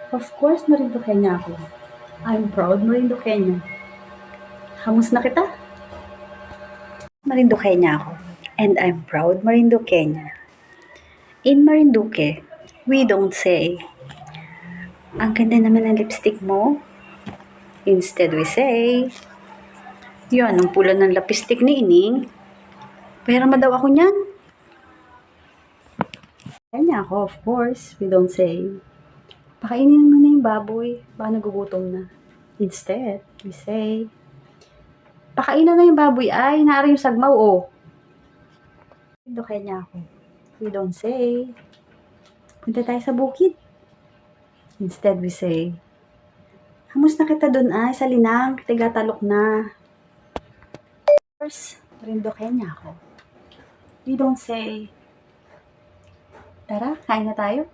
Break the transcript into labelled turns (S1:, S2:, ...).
S1: Of course, Marinduqueña ako. I'm proud Marinduqueña. Kamusta na kita? Marinduqueña ako. And I'm proud Marinduqueña. In Marinduque, we don't say, ang ganda naman ng lipstick mo. Instead we say, yan, ang pula ng lipstick ni Ining. Pera daw ako niyan. Kanya ako, of course, we don't say, pakainin mo na yung baboy, baka nagugutom na. Instead, we say, pakainin na yung baboy, ay, naari yung sagmaw, oh. Kanya ako. We don't say, punta tayo sa bukid. Instead, we say, kamusta kita dun ay, sa Linang, tigatalok na. Of course, Marinduqueña ako. We don't say, tara, kain na tayo.